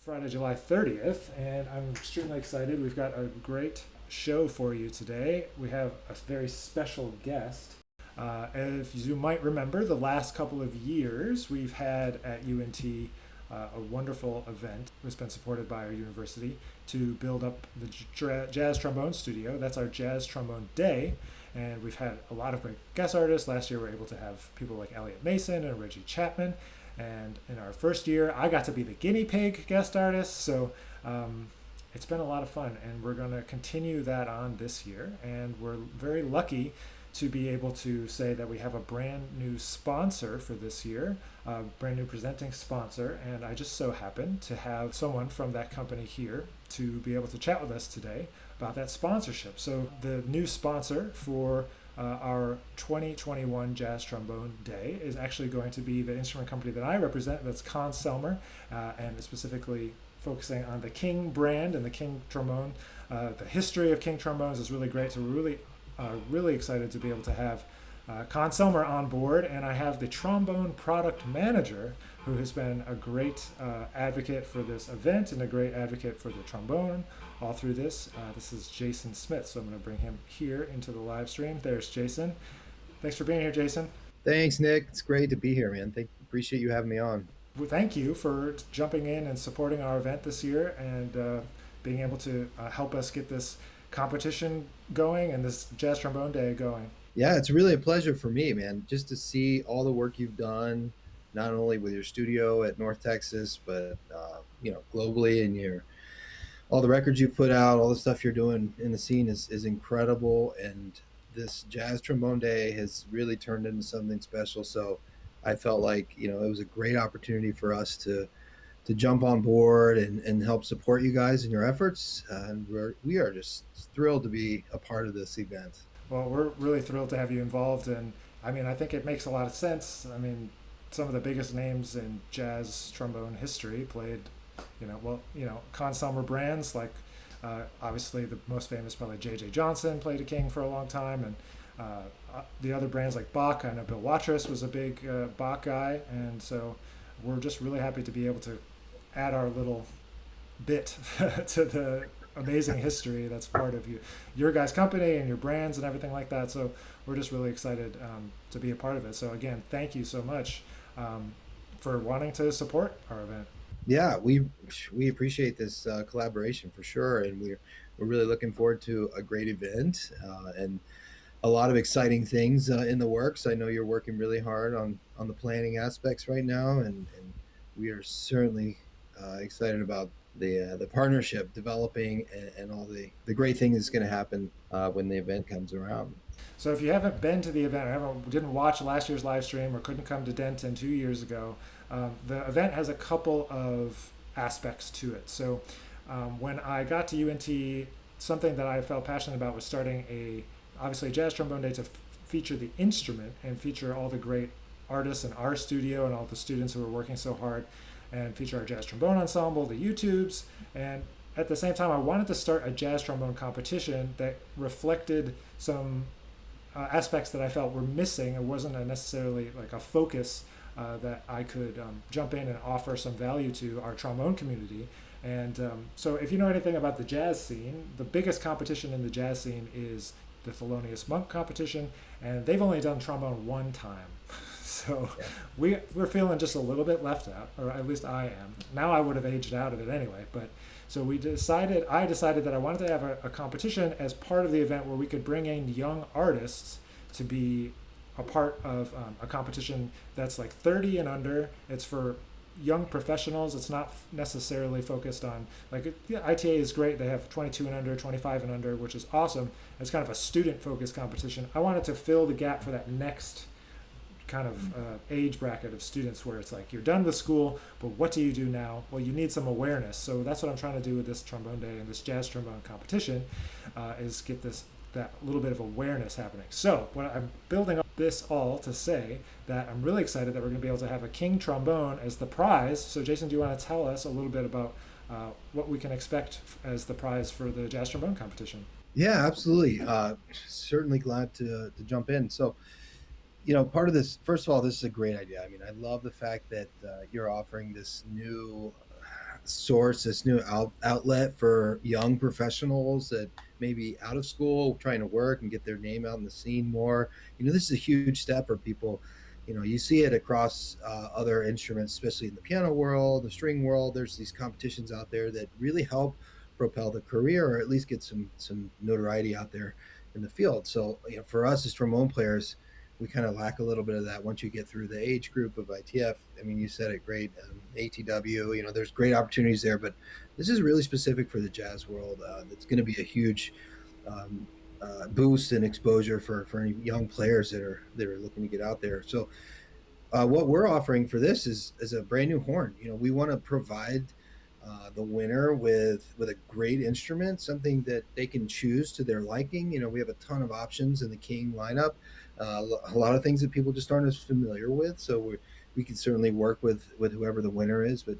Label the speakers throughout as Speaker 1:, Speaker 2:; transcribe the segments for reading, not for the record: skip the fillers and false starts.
Speaker 1: Friday, July 30th, and I'm extremely excited. We've got a great show for you today. We have a very special guest. As you might remember, the last couple of years we've had at UNT a wonderful event that's been supported by our university to build up the Jazz Trombone Studio. That's our Jazz Trombone Day, and we've had a lot of great guest artists. Last year we were able to have people like Elliot Mason and Reggie Chapman, and in our first year I got to be the guinea pig guest artist. So it's been a lot of fun, and we're going to continue that on this year, and we're very lucky to be able to say that we have a brand new sponsor for this year, a brand new presenting sponsor, and I just so happen to have someone from that company here to be able to chat with us today about that sponsorship. So the new sponsor for our 2021 Jazz Trombone Day is actually going to be the instrument company that I represent. That's Conn Selmer, and specifically focusing on the King brand and the King trombone. The history of King trombones is really great. So we're really excited to be able to have Conn Selmer on board, and I have the trombone product manager who has been a great advocate for this event and a great advocate for the trombone all through this. This is Jason Smith, so I'm going to bring him here into the live stream. There's Jason. Thanks for being here, Jason.
Speaker 2: Thanks, Nick. It's great to be here, man. Appreciate you having me on.
Speaker 1: Well, thank you for jumping in and supporting our event this year, and being able to help us get this competition going and this Jazz Trombone Day going.
Speaker 2: Yeah, it's really a pleasure for me, man, just to see all the work you've done, not only with your studio at North Texas, but globally, and your all the records you put out, all the stuff you're doing in the scene is incredible. And this Jazz Trombone Day has really turned into something special. So I felt like it was a great opportunity for us to jump on board and help support you guys in your efforts. And we are just thrilled to be a part of this event.
Speaker 1: Well, we're really thrilled to have you involved, and I mean, I think it makes a lot of sense. I mean, some of the biggest names in jazz trombone history played, Conn Selmer brands like obviously the most famous probably J.J. Johnson played a King for a long time, and the other brands like Bach. I know Bill Watrous was a big Bach guy, and so we're just really happy to be able to add our little bit to the amazing history that's part of your guys' company and your brands and everything like that. So we're just really excited to be a part of it. So again, thank you so much for wanting to support our event.
Speaker 2: Yeah, we appreciate this collaboration for sure, and we're really looking forward to a great event and a lot of exciting things in the works. I know you're working really hard on the planning aspects right now, and we are certainly excited about the partnership developing and all the great things that's going to happen when the event comes around.
Speaker 1: So if you haven't been to the event, or didn't watch last year's live stream, or couldn't come to Denton 2 years ago, the event has a couple of aspects to it. So when I got to UNT, something that I felt passionate about was starting obviously a Jazz Trombone Day to feature the instrument and feature all the great artists in our studio and all the students who are working so hard, and feature our jazz trombone ensemble, the YouTubes, and at the same time I wanted to start a jazz trombone competition that reflected some aspects that I felt were missing. It wasn't necessarily like a focus that I could jump in and offer some value to our trombone community. And so if you know anything about the jazz scene, the biggest competition in the jazz scene is the Thelonious Monk competition, and they've only done trombone one time. So
Speaker 2: Yeah.
Speaker 1: we're feeling just a little bit left out, or at least I am. Now I would have aged out of it anyway, but so I decided that I wanted to have a competition as part of the event where we could bring in young artists to be a part of a competition that's like 30 and under. It's for young professionals. It's not necessarily focused on ITA is great. They have 22 and under, 25 and under, which is awesome. It's kind of a student focused competition. I wanted to fill the gap for that next kind of age bracket of students where it's like you're done with school, but what do you do now? Well, you need some awareness. So that's what I'm trying to do with this trombone day and this jazz trombone competition, is get that little bit of awareness happening. So what I'm building up this all to say that I'm really excited that we're going to be able to have a King trombone as the prize. So Jason, do you want to tell us a little bit about what we can expect as the prize for the jazz trombone competition?
Speaker 2: Yeah, absolutely. Certainly glad to jump in. So, part of this, first of all, this is a great idea. I mean, I love the fact that you're offering this new source, this new outlet for young professionals that maybe out of school trying to work and get their name out in the scene more. This is a huge step for people. You see it across other instruments, especially in the piano world, the string world. There's these competitions out there that really help propel the career, or at least get some notoriety out there in the field. So for us as trombone players, we kind of lack a little bit of that once you get through the age group of ITF. I mean, you said it great. ATW, there's great opportunities there, but this is really specific for the jazz world. That's going to be a huge um, boost and exposure for any young players that are looking to get out there. So what we're offering for this is a brand new horn. We want to provide the winner with a great instrument, something that they can choose to their liking. We have a ton of options in the King lineup, a lot of things that people just aren't as familiar with. So we can certainly work with whoever the winner is, but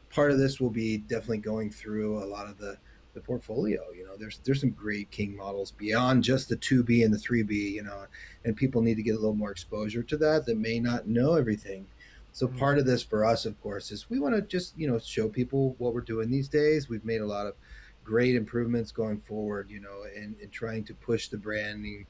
Speaker 2: part of this will be definitely going through a lot of the portfolio. There's some great King models beyond just the 2B and the 3B. And people need to get a little more exposure to that may not know everything. So
Speaker 1: Mm.
Speaker 2: part of this for us, of course, is we want to just show people what we're doing these days. We've made a lot of great improvements going forward, and trying to push the branding,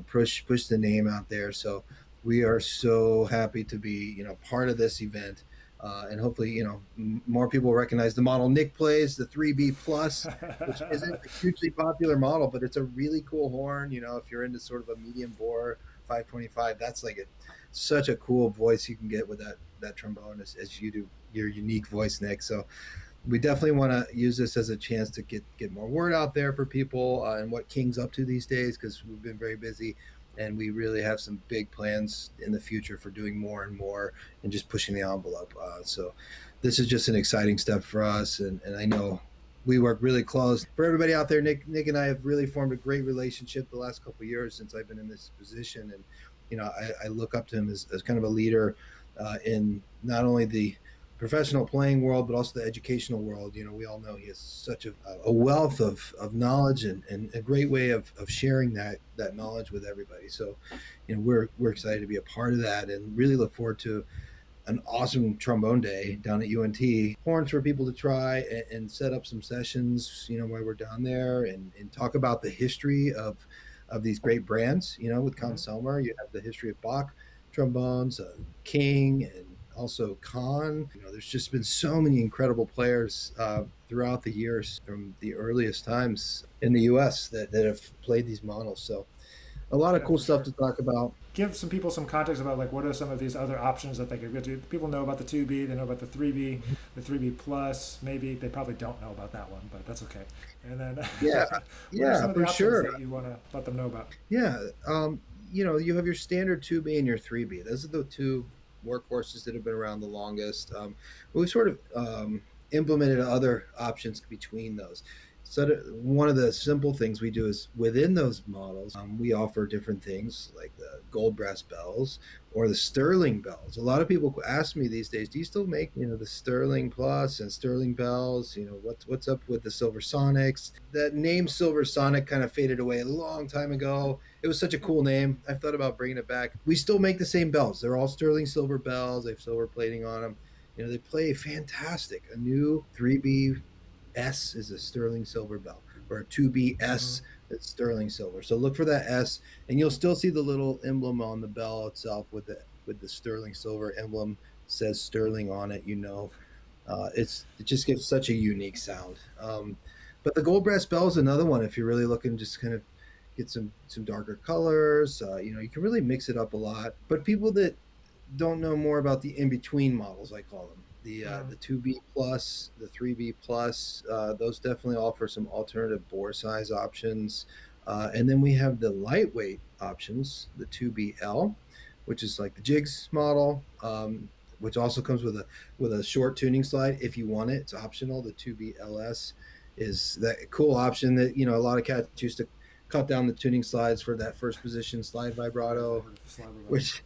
Speaker 2: push the name out there. So we are so happy to be part of this event. And hopefully, more people recognize the model Nick plays, the 3B Plus, which isn't a hugely popular model, but it's a really cool horn. If you're into sort of a medium bore 525, that's like such a cool voice you can get with that trombone as you do your unique voice, Nick. So we definitely want to use this as a chance to get more word out there for people, and what King's up to these days, because we've been very busy, and we really have some big plans in the future for doing more and more and just pushing the envelope. So this is just an exciting step for us, and I know we work really close. For everybody out there, Nick and I have really formed a great relationship the last couple of years since I've been in this position, and I look up to him as kind of a leader in not only the professional playing world, but also the educational world. We all know he has such a wealth of knowledge, and a great way of sharing that knowledge with everybody. So, we're excited to be a part of that, and really look forward to an awesome trombone day down at UNT. Horns for people to try, and set up some sessions, while we're down there, and talk about the history of these great brands. With Conn
Speaker 1: Mhm.
Speaker 2: Selmer, you have the history of Bach trombones, King, and also Conn. There's just been so many incredible players throughout the years from the earliest times in the U.S. that have played these models. So a lot of
Speaker 1: Yeah,
Speaker 2: cool
Speaker 1: for
Speaker 2: stuff
Speaker 1: sure.
Speaker 2: to talk about.
Speaker 1: Give some people some context about like what are some of these other options that they could go to. People know about the 2B, they know about the 3B, the 3B plus. Maybe they probably don't know about that one, but that's okay. And then,
Speaker 2: Yeah,
Speaker 1: what are
Speaker 2: yeah,
Speaker 1: some of the
Speaker 2: for
Speaker 1: options
Speaker 2: sure.
Speaker 1: that you want to let them know about?
Speaker 2: Yeah, you have your standard 2B and your 3B. Those are the two workhorses that have been around the longest. But we sort of implemented other options between those. So one of the simple things we do is within those models, we offer different things like the gold brass bells or the sterling bells. A lot of people ask me these days, do you still make the sterling plus and sterling bells? What's up with the silver sonics? That name silver sonic kind of faded away a long time ago. It was such a cool name. I've thought about bringing it back. We still make the same bells. They're all sterling silver bells. They have silver plating on them. They play fantastic. A new 3B S is a sterling silver bell, or a 2BS
Speaker 1: Mm-hmm.
Speaker 2: that's sterling silver. So look for that S, and you'll still see the little emblem on the bell itself with the sterling silver emblem. It says sterling on it. It just gives such a unique sound. But the gold brass bell is another one. If you're really looking, just kind of get some darker colors. You can really mix it up a lot. But people that don't know more about the in between models, I call them
Speaker 1: Mm-hmm.
Speaker 2: the 2B plus, the 3B plus. Those definitely offer some alternative bore size options. And then we have the lightweight options, the 2BL, which is like the jigs model. Which also comes with a short tuning slide if you want it. It's optional. The 2BLS is that cool option that a lot of cats used to cut down the tuning slides for that first position slide
Speaker 1: Yeah, I
Speaker 2: vibrato,
Speaker 1: heard of the slide about
Speaker 2: which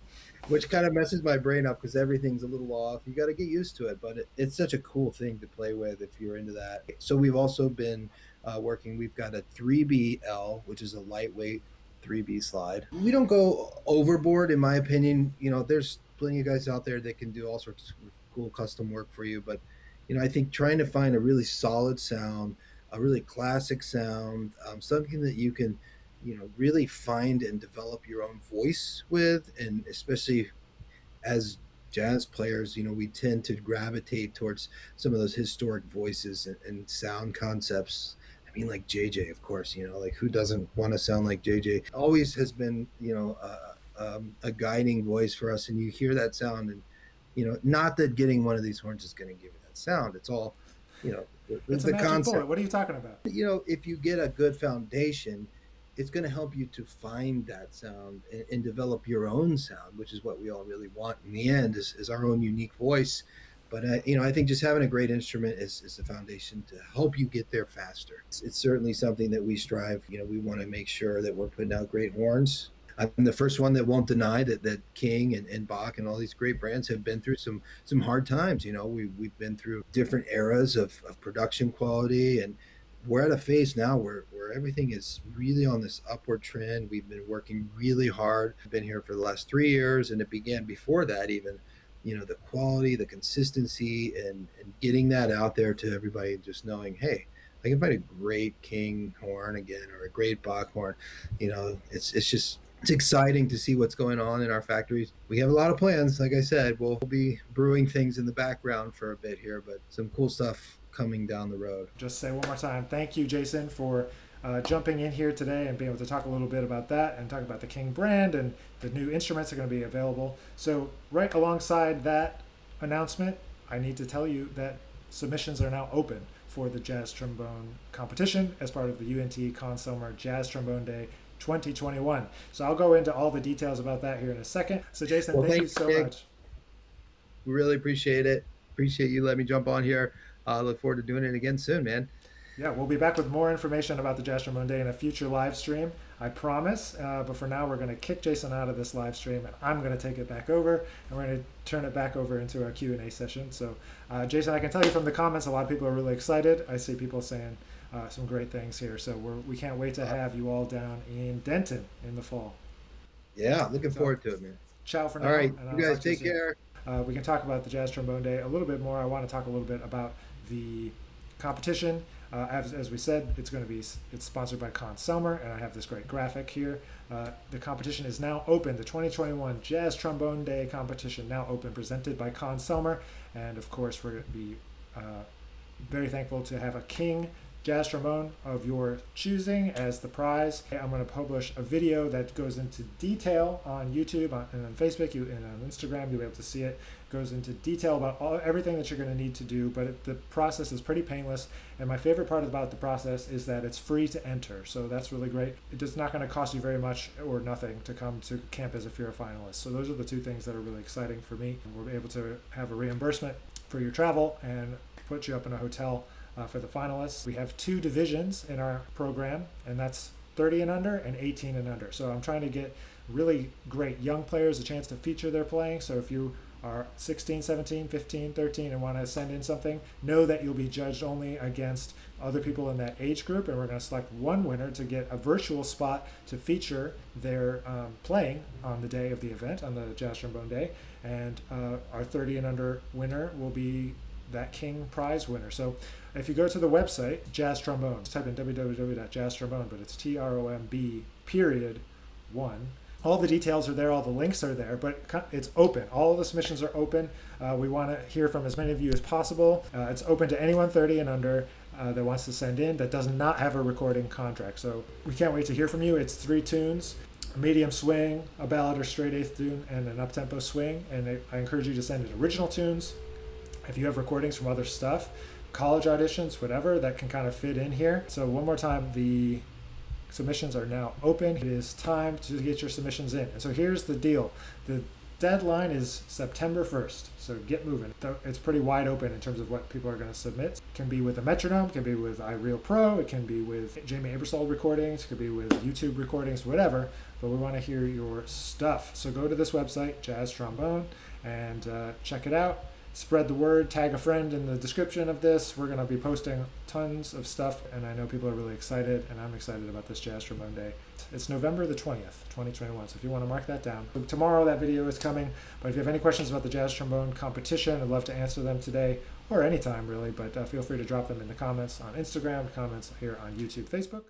Speaker 2: which kind of messes my brain up because everything's a little off. You got to get used to it, but it's such a cool thing to play with if you're into that. So we've also been working. We've got a 3BL, which is a lightweight 3B slide. We don't go overboard, in my opinion. There's plenty of guys out there that can do all sorts of cool custom work for you, but I think trying to find a really solid sound, a really classic sound, something that you can, really find and develop your own voice with, and especially as jazz players, we tend to gravitate towards some of those historic voices and sound concepts. I mean, like JJ, of course, like who doesn't want to sound like JJ? Always has been, a guiding voice for us. And you hear that sound, and, not that getting one of these horns is going to give you that sound. It's all,
Speaker 1: It's a
Speaker 2: the
Speaker 1: magic
Speaker 2: concept.
Speaker 1: bullet. What are you talking about?
Speaker 2: If you get a good foundation, it's going to help you to find that sound and develop your own sound, which is what we all really want in the end, is our own unique voice. But I think just having a great instrument is the foundation to help you get there faster. It's certainly something that we strive. We want to make sure that we're putting out great horns. I'm the first one that won't deny that King and Bach and all these great brands have been through some hard times. We've been through different eras of production quality, and we're at a phase now where everything is really on this upward trend. We've been working really hard. I've been here for the last 3 years, and it began before that even. The quality, the consistency, and getting that out there to everybody, just knowing, hey, I can find a great King horn again or a great Bach horn. It's exciting to see what's going on in our factories. We have a lot of plans. Like I said, we'll be brewing things in the background for a bit here, but some cool stuff coming down the road.
Speaker 1: Just say one more time, thank you, Jason, for jumping in here today and being able to talk a little bit about that and talk about the King brand and the new instruments that are going to be available. So right alongside that announcement, I need to tell you that submissions are now open for the Jazz Trombone competition as part of the UNT Conn Selmer Jazz Trombone Day 2021. So I'll go into all the details about that here in a second. So Jason,
Speaker 2: Well,
Speaker 1: thank you so much.
Speaker 2: We really appreciate it. Appreciate you letting me jump on here. Look forward to doing it again soon, man.
Speaker 1: Yeah, we'll be back with more information about the Jazz Trombone Day in a future live stream, I promise. But for now, we're going to kick Jason out of this live stream, and I'm going to take it back over, and we're going to turn it back over into our Q&A session. So, Jason, I can tell you from the comments, a lot of people are really excited. I see people saying some great things here. So we can't wait to have you all down in Denton in the fall.
Speaker 2: Yeah, looking forward to it, man.
Speaker 1: Ciao for now.
Speaker 2: All right,
Speaker 1: and
Speaker 2: you guys take care.
Speaker 1: We can talk about the Jazz Trombone Day a little bit more. I want to talk a little bit about the competition. As we said, it's sponsored by Conn Selmer, and I have this great graphic here. The competition is now open. The 2021 Jazz Trombone Day competition now open, presented by Conn Selmer, and of course we're going to be very thankful to have a King jazz trombone of your choosing as the prize. I'm going to publish a video that goes into detail on YouTube and on Facebook and on Instagram. You'll be able to see it. Goes into detail about everything that you're going to need to do, but the process is pretty painless. And my favorite part about the process is that it's free to enter, so that's really great. It's not going to cost you very much or nothing to come to campus if you're a finalist. So those are the two things that are really exciting for me. We're able to have a reimbursement for your travel and put you up in a hotel for the finalists. We have 2 divisions in our program, and that's 30 and under and 18 and under. So I'm trying to get really great young players a chance to feature their playing. So if you are 16, 17, 15, 13 and want to send in something, know that you'll be judged only against other people in that age group, and we're going to select one winner to get a virtual spot to feature their playing on the day of the event, on the Jazz Trombone Day. And our 30 and under winner will be that King prize winner. So if you go to the website, Jazz Trombone, type in www.jazztrombone, but it's TROMB.1. All the details are there, all the links are there, but it's open. All the submissions are open. We want to hear from as many of you as possible. It's open to anyone 30 and under that wants to send in that does not have a recording contract. So we can't wait to hear from you. It's 3 tunes, a medium swing, a ballad or straight 8th tune, and an up-tempo swing. And I encourage you to send in original tunes. If you have recordings from other stuff, college auditions, whatever, that can kind of fit in here. So one more time, the submissions are now open. It is time to get your submissions in. And so here's the deal. The deadline is September 1st, so get moving. It's pretty wide open in terms of what people are going to submit. It can be with a metronome, it can be with iReal Pro, it can be with Jamie Aebersold recordings, it could be with YouTube recordings, whatever, but we want to hear your stuff. So go to this website, Jazz Trombone, and check it out. Spread the word, tag a friend in the description of this. We're going to be posting tons of stuff, and I know people are really excited, and I'm excited about this Jazz Trombone Day. It's November the 20th, 2021, so if you want to mark that down. Tomorrow that video is coming, but if you have any questions about the Jazz Trombone competition, I'd love to answer them today, or anytime really, but feel free to drop them in the comments on Instagram, comments here on YouTube, Facebook.